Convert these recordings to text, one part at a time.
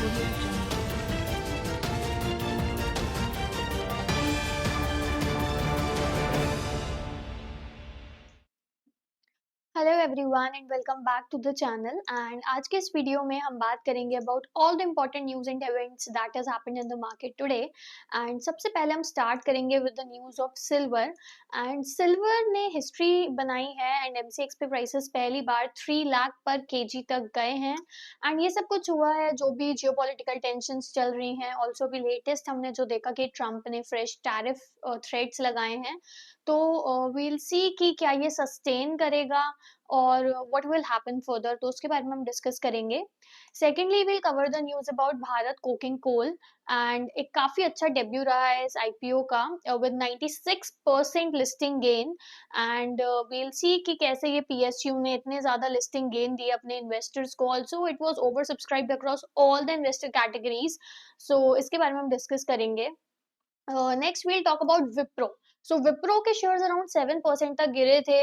Audio Jungle. Hello everyone and welcome back to the channel and आज के इस video में हम बात करेंगे about all the important news and events that has happened in the market today. And सबसे पहले हम स्टार्ट करेंगे with the news of silver. And silver ने हिस्ट्री बनाई है एंड एमसीएक्स पे प्राइसेस पहली बार 3 लाख पर केजी तक गए हैं। एंड ये सब कुछ हुआ है जो भी जियोपॉलिटिकल टेंशंस चल रही हैं। ऑल्सो भी लेटेस्ट हमने जो देखा कि ट्रम्प ने फ्रेश टैरिफ थ्रेट्स लगाए हैं, तो वील सी कि क्या ये सस्टेन करेगा और व्हाट विल हैपन फर्दर, तो उसके बारे में हम डिस्कस करेंगे। Secondly will cover the news about Bharat coking coal and एक काफी अच्छा डेब्यू रहा है इस आईपीओ का with 96% listing gain. And we'll see कि कैसे ये पीएसयू ने इतने ज्यादा लिस्टिंग गेन दिए अपने इन्वेस्टर्स को। Also it was over subscribed across all the investor categories, so इसके बारे में हम डिस्कस करेंगे। Next we'll talk about Wipro. So Wipro के शेयर्स अराउंड 7% तक गिरे थे।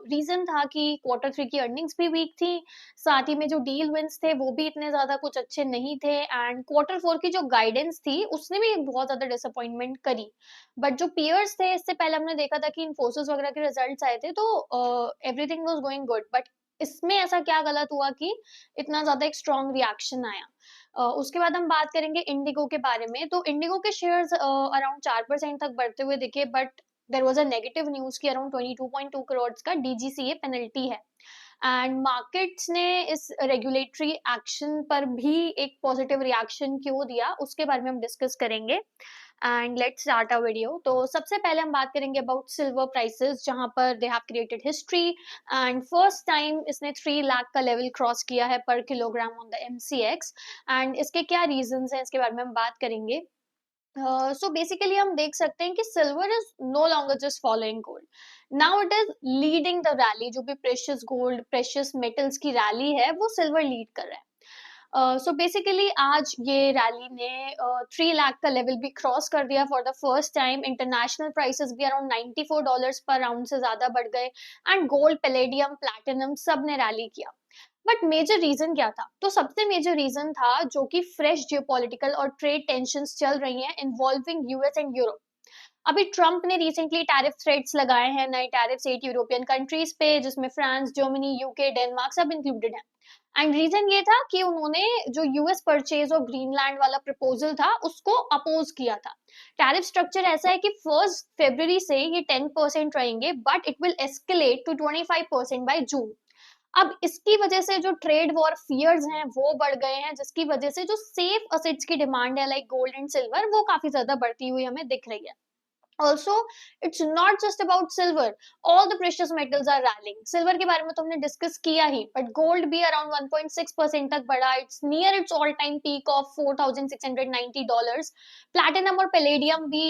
रीजन था कि Q3 की अर्निंग्स भी वीक थी, साथ ही में जो डील विंस थे वो भी इतने ज्यादा कुछ अच्छे नहीं थे, एंड Q4 की जो गाइडेंस थी उसने भी बहुत ज्यादा डिसअपॉइंटमेंट करी। बट जो पियर्स थे, इससे पहले हमने देखा था कि इन्फोसिस वगैरह के रिजल्ट्स आए थे, तो everything was going good. But इसमें ऐसा क्या गलत हुआ कि इतना ज्यादा एक स्ट्रॉन्ग रिएक्शन आया। उसके बाद हम बात करेंगे इंडिगो के बारे में। तो इंडिगो के शेयर्स अराउंड 4% तक बढ़ते हुए दिखे, but there was a negative news की अराउंड 22.2 करोड़ का डीजीसीए पेनल्टी है। एंड मार्केट्स ने इस रेगुलेटरी एक्शन पर भी एक पॉजिटिव रिएक्शन क्यों दिया, उसके बारे में हम डिस्कस करेंगे। And let's start a video. तो सबसे पहले हम बात करेंगे अबाउट सिल्वर प्राइसेस, जहां पर they have created history and first time इसने 3 लाख का लेवल क्रॉस किया है पर kilogram on the MCX. And इसके क्या रीजंस हैं, इसके बारे में हम बात करेंगे। सो बेसिकली हम देख सकते हैं कि silver is no longer just following gold, now it is leading the rally. जो भी प्रेशियस गोल्ड प्रेशियस मेटल्स की रैली है वो सिल्वर लीड कर रहा है। सो बेसिकली आज ये रैली ने 3 लाख का लेवल भी क्रॉस कर दिया for the first time. International prices भी अराउंड $94 पर राउंड से ज्यादा बढ़ गए एंड गोल्ड पैलेडियम प्लैटिनम सब ने रैली किया। बट मेजर रीजन क्या था? तो सबसे मेजर रीजन था जो कि फ्रेश जियोपॉलिटिकल और ट्रेड टेंशंस चल रही हैं इन्वॉल्विंग यूएस एंड यूरोप। अभी ट्रम्प ने रिसेंटली टैरिफ थ्रेट्स लगाए हैं, नए टैरिफ्स 8 यूरोपियन कंट्रीज पे, जिसमें फ्रांस, जर्मनी, यूके, डेनमार्क सब इंक्लूडेड है। एंड रीजन ये था कि उन्होंने जो यूएस परचेज ऑफ ग्रीनलैंड वाला प्रपोजल था उसको अपोज किया था। टैरिफ स्ट्रक्चर ऐसा है कि 1 फरवरी से ये 10% रहेंगे, but it will escalate to 25% by June. अब इसकी वजह से जो ट्रेड वॉर फियर्स हैं वो बढ़ गए हैं, जिसकी वजह से जो सेफ असेट्स की डिमांड है लाइक गोल्ड एंड सिल्वर वो काफी ज्यादा बढ़ती हुई हमें दिख रही है। Also, it's not just about silver. All the precious metals are rallying. Silver के बारे में तो हमने डिस्कस किया ही, but gold भी around 1.6% तक बढ़ा. It's near its all-time peak of $4,690. Platinum और palladium भी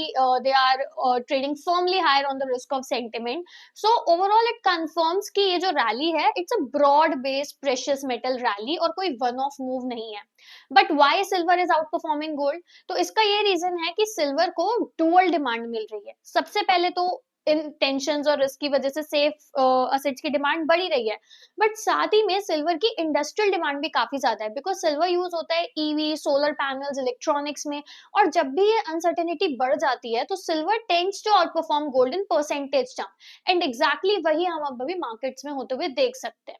they are trading firmly higher on the risk of sentiment. So overall it confirms कि ये जो rally है, it's a broad-based precious metal rally और कोई one-off move नहीं है. But why silver is outperforming gold? तो इसका ये रीजन है कि सिल्वर को डुअल डिमांड मिल रही है। सबसे पहले तो इन टेंशंस और रिस्क की वजह से सेफ असेट्स की डिमांड बढ़ी रही है, बट साथ ही में सिल्वर की इंडस्ट्रियल डिमांड भी काफी ज्यादा है, बिकॉज सिल्वर यूज होता है ईवी, सोलर पैनल्स, इलेक्ट्रॉनिक्स में। और जब भी ये अनसर्टेनिटी बढ़ जाती है तो silver tends to outperform gold in percentage term, and exactly वही हम अब अभी मार्केट्स में होते हुए देख सकते हैं।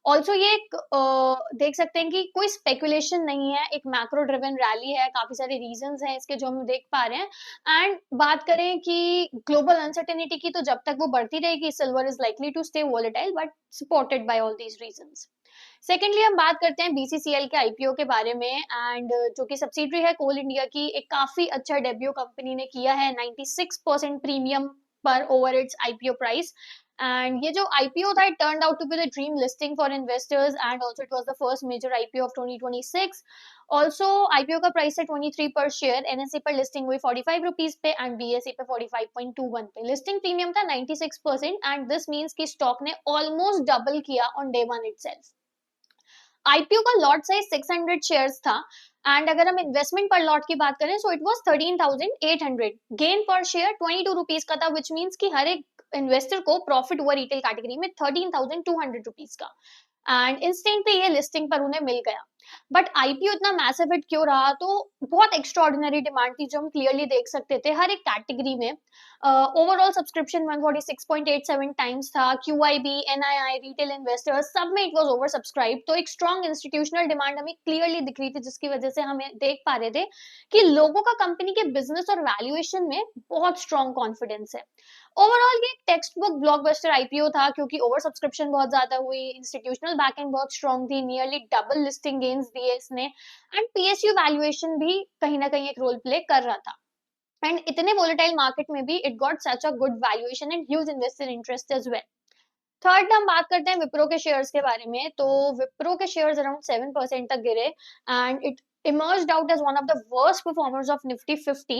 ऑल्सो ये एक देख सकते हैं कि कोई स्पेकुलेशन नहीं है, एक मैक्रो ड्रिवन रैली है, काफी सारे रीजंस हैं इसके जो हम देख पा रहे हैं। एंड बात करें कि ग्लोबल अनसर्टेनिटी की, तो जब तक वो बढ़ती रहेगी silver is likely to stay volatile but supported by all these reasons. Secondly हम बात करते हैं बीसीसीएल के आईपीओ के बारे में, एंड जो कि सब्सिडरी है कोल इंडिया की, एक काफी अच्छा डेब्यू कंपनी ने किया है 96% प्रीमियम पर over its IPO price. And ये जो आईपीओ था, it turned out to be the dream listing for investors and also it was the first major IPO of 2026। Also IPO का प्राइस है 23 पर शेयर, एनएससी पर listing हुई 45 rupees पे and BSE पे 45.21 पे। लिस्टिंग प्रीमियम था 96% एंड दिस मीन्स कि स्टॉक ने ऑलमोस्ट डबल किया on day one itself. IPO का लॉट साइज 600 शेयर्स था, एंड अगर हम इन्वेस्टमेंट पर लॉट की बात करें सो इट वाज 13,800। गेन पर शेयर 22 रुपीज का था, विच मीन्स कि हर एक इन्वेस्टर को प्रॉफिट हुआ रिटेल कैटेगरी में 13,200 रुपीज का, एंड इंस्टेंटली ये लिस्टिंग पर उन्हें मिल गया। बट आईपीओ इतना मैसिव हिट क्यों रहा? तो बहुत एक्स्ट्राऑर्डिनरी डिमांड थी जो हम क्लियरली देख सकते थे हर एक कैटेगरी में। ओवरऑल सब्सक्रिप्शन 146.87 टाइम्स था। क्यूआईबी, एनआईआई, रिटेल इन्वेस्टर्स सब में इट वाज ओवर सब्सक्राइब। तो एक स्ट्रॉन्ग इंस्टीट्यूशनल डिमांड हमें क्लियरली दिख रही थी, जिसकी वजह से हमें देख पा रहे थे कि लोगों का कंपनी के बिजनेस और वैल्यूएशन में बहुत स्ट्रॉन्ग कॉन्फिडेंस है। ओवरऑल ये टेक्स्ट बुक ब्लॉकबस्टर आईपीओ था, क्योंकि ओवर सब्सक्रिप्शन बहुत ज्यादा हुई, इंस्टीट्यूशनल बैकिंग बहुत स्ट्रॉन्ग थी, नियरली डबल लिस्टिंग गेन्स दिए इसने, एंड पीएसयू वैल्यूएशन भी कहीं ना कहीं एक रोल प्ले कर रहा था। एंड इतने वोलेटाइल मार्केट में भी it got such a good valuation and huge investor interest as well. Third हम बात करते हैं विप्रो के शेयर्स के बारे में। तो विप्रो के शेयर्स अराउंड 7% तक गिरे and it emerged out as one of the worst performers of Nifty 50।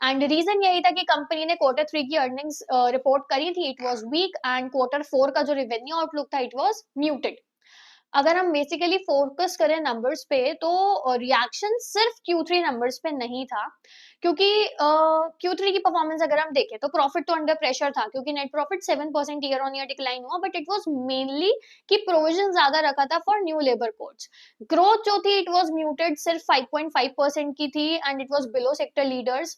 And reason यही था कि कंपनी ने क्वार्टर 3 की अर्निंग्स रिपोर्ट करी थी, it was weak, and quarter 4 का जो रेवेन्यू आउटलुक था इट वाज म्यूटेड। अगर हम बेसिकली फोकस करें नंबर्स पे, तो रिएक्शन सिर्फ Q3 नंबर्स पे नहीं था, क्योंकि Q3 की परफॉर्मेंस अगर हम देखें तो प्रॉफिट तो अंडर प्रेशर था, क्योंकि net profit 7% year on year decline हुआ, बट इट वाज मेनली कि प्रोविजन ज्यादा रखा था for new labour codes. Growth जो थी इट वाज म्यूटेड, सिर्फ 5.5% की थी, and it was below sector leaders.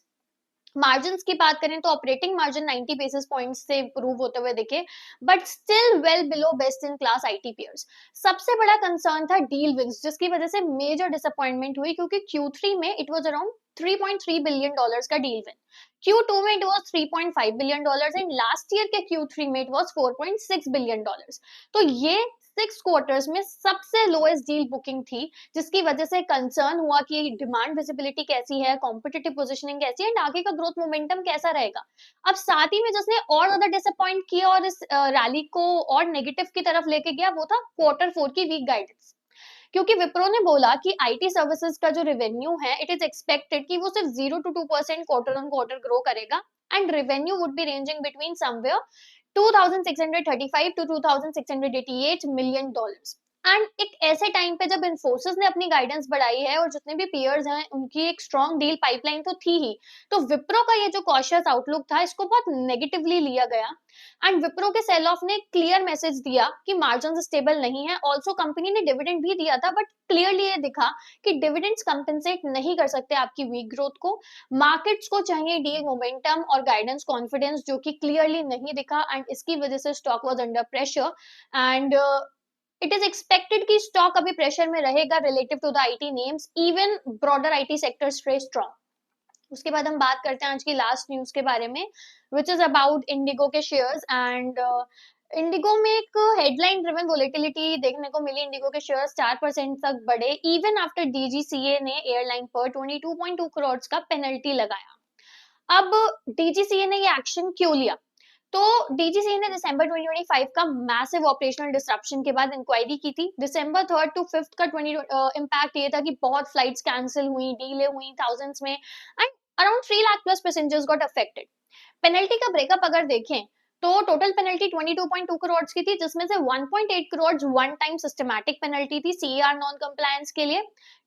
Margins की बात करें तो ऑपरेटिंग मार्जिन 90 बेसिस पॉइंट्स से इंप्रूव होते हुए दिखे, but still well below best in class IT peers. सबसे बड़ा कंसर्न था डील विंस, जिसकी वजह से मेजर डिसअपॉइंटमेंट हुई, क्योंकि Q3 में इट वाज अराउंड $3.3 बिलियन का डील विन। Q2 में it was $3.5 billion and last year के Q3 में इट वाज $4.6 बिलियन। तो ये 6 क्वार्टर्स में सबसे लोएस्ट डील बुकिंग थी, जिसकी वजह से कंसर्न हुआ कि डिमांड विजिबिलिटी कैसी है, कॉम्पिटिटिव पोजीशनिंग कैसी है, एंड आगे का ग्रोथ मोमेंटम कैसा रहेगा। अब साथ ही में जिसने और ज्यादा डिसअपॉइंट किया और इस रैली को और नेगेटिव की तरफ लेके गया, वो था क्वार्टर 4 की वीक गाइडेंस। क्योंकि विप्रो ने बोला कि आईटी सर्विसेज का जो रेवेन्यू है इट इज एक्सपेक्टेड कि वो सिर्फ 0 to 2% quarter on quarter grow करेगा, and revenue would be ranging between somewhere 2635 to 2688 million dollars. And एक ऐसे टाइम पे जब इन्फोसिस ने अपनी गाइडेंस बढ़ाई है और जितने भी पीयर्स हैं उनकी एक स्ट्रॉन्ग डील पाइपलाइन तो थी ही, तो विप्रो का ये जो कॉशियस आउटलुक था इसको बहुत नेगेटिवली लिया गया। एंड विप्रो के सेल ऑफ ने क्लियर मैसेज दिया कि मार्जिन स्टेबल नहीं है। ऑल्सो कंपनी ने डिविडेंड भी दिया था, बट क्लियरली ये दिखा कि डिविडेंड्स कंपेंसेट नहीं कर सकते आपकी वीक ग्रोथ को। मार्केट्स को चाहिए डील मोमेंटम और गाइडेंस कॉन्फिडेंस, जो कि क्लियरली नहीं दिखा, एंड इसकी वजह से stock was under pressure. And it is expected कि स्टॉक अभी प्रेशर में रहेगा relative to the IT names, even broader IT sector stay strong. उसके बाद हम बात करते हैं आज की लास्ट न्यूज के बारे में, विच इज अबाउट इंडिगो के शेयर्स। एंड इंडिगो में एक हेडलाइन ड्रिवन वोलेटिलिटी देखने को मिली। इंडिगो के शेयर्स 4% तक बढ़े, इवन आफ्टर डीजीसीए ने एयरलाइन पर 22.2 करोड़ का पेनल्टी लगाया। अब डीजीसीए ने ये एक्शन क्यों लिया? तो डीजीसीए ने दिसंबर 2025 का मैसिव ऑपरेशनल डिसरप्शन के बाद इंक्वायरी की थी। दिसंबर 3rd to 5th का 20 इम्पैक्ट ये था कि बहुत फ्लाइट्स कैंसिल हुई, डीले हुई थाउजेंड्स में, and around 3 lakh plus passengers got affected. Penalty का ब्रेकअप अगर देखें तो टोटल पेनल्टी 22.2 करोड़ की थी, जिसमें से 1.8 crore one time systematic penalty थी सीआर नॉन कंप्लायंस के लिए,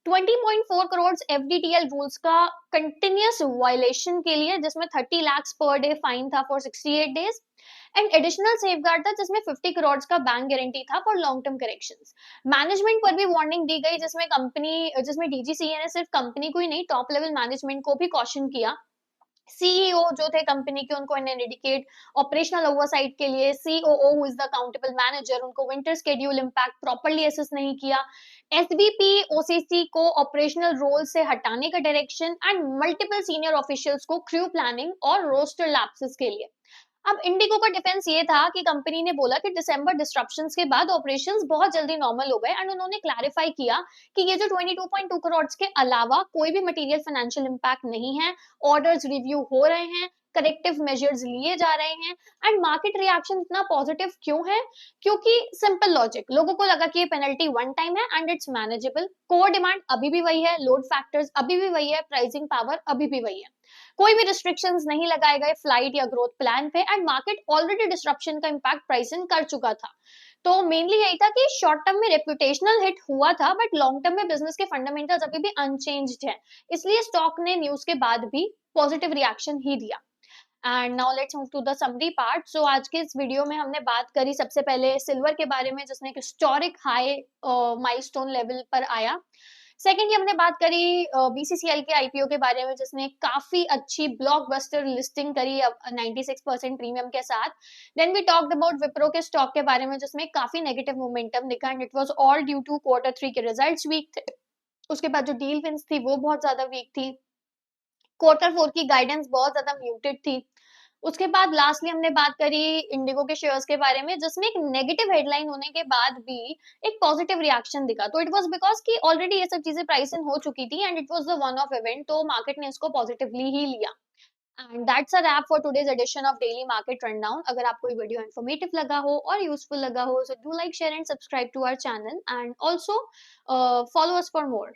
20.4 करोड़ एफडीटीएल रूल्स का कंटिन्यूअस वायलेशन के लिए, जिसमें 30 लाख पर डे फाइन था for 68 days, and additional safeguard था जिसमें 50 करोड़ का बैंक गारंटी था for long term corrections. Management पर भी वार्निंग दी गई, जिसमें डीजीसीए ने सिर्फ कंपनी को ही नहीं टॉप लेवल मैनेजमेंट को भी कॉशन किया। सीईओ जो थे कंपनी के, उनको इन्हें डेडिकेट ऑपरेशनल ओवरसाइट के लिए, COO who is the accountable manager, उनको winter schedule impact properly assess नहीं किया, एसबीपी ओसीसी को ऑपरेशनल रोल से हटाने का direction, and multiple senior officials को क्रू प्लानिंग और रोस्टर लैप्सेस के लिए। अब इंडिगो का डिफेंस ये था कि कंपनी ने बोला कि दिसंबर डिस्ट्रप्शंस के बाद ऑपरेशंस बहुत जल्दी नॉर्मल हो गए, एंड उन्होंने क्लैरिफाई किया कि ये जो 22.2 करोड़ के अलावा कोई भी मटेरियल फाइनेंशियल इंपैक्ट नहीं है, ऑर्डर्स रिव्यू हो रहे हैं, करेक्टिव मेजर्स लिए जा रहे हैं। एंड मार्केट रिएक्शन इतना पॉजिटिव क्यों है? क्योंकि सिंपल लॉजिक, लोगों को लगा कि ये पेनल्टी वन टाइम है and it's manageable, core demand अभी भी वही है, लोड फैक्टर्स अभी भी वही है, प्राइसिंग पावर अभी भी वही है, कोई भी रिस्ट्रिक्शंस नहीं लगाए गए फ्लाइट या ग्रोथ प्लान पे, एंड मार्केट ऑलरेडी डिस्ट्रप्शन का इंपैक्ट प्राइसिंग कर चुका था। तो मेनली यही था कि शॉर्ट टर्म में रेपुटेशनल हिट हुआ था, बट लॉन्ग टर्म में बिजनेस के फंडामेंटल्स अभी भी अनचेंज्ड है, इसलिए स्टॉक ने न्यूज के बाद भी पॉजिटिव रिएक्शन ही दिया। And now let's move to the summary part. So आज के इस वीडियो में हमने बात करी सबसे पहले सिल्वर के बारे में, जिसने एक हिस्टोरिक हाई माइलस्टोन लेवल पर आया। सेकेंडली हमने बात करी बीसीसीएल के आईपीओ के बारे में, जिसने काफी अच्छी ब्लॉकबस्टर लिस्टिंग करी 96% प्रीमियम के साथ। Then we talked about Wipro के स्टॉक के बारे में, जिसमें काफी नेगेटिव मोमेंटम दिखा and it was all due to Q3 के रिजल्ट्स वीक थे। उसके बाद जो डील विंस थी वो बहुत ज्यादा वीक थी। Q4 की गाइडेंस बहुत ज्यादा म्यूटेड थी। उसके बाद लास्टली हमने बात करी इंडिगो के शेयर्स के बारे में, जिसमें एक नेगेटिव हेडलाइन होने के बाद भी एक पॉजिटिव रिएक्शन दिखा। तो इट वाज बिकॉज कि ऑलरेडी ये सब चीजें प्राइस इन हो चुकी थी and it was the one off event, तो मार्केट ने इसको पॉजिटिवली ही लिया। And that's a wrap for today's edition of daily market rundown. अगर आपको ये वीडियो इन्फॉर्मेटिव लगा हो और यूजफुल लगा हो, so do like, share and subscribe to our channel and also follow us for more.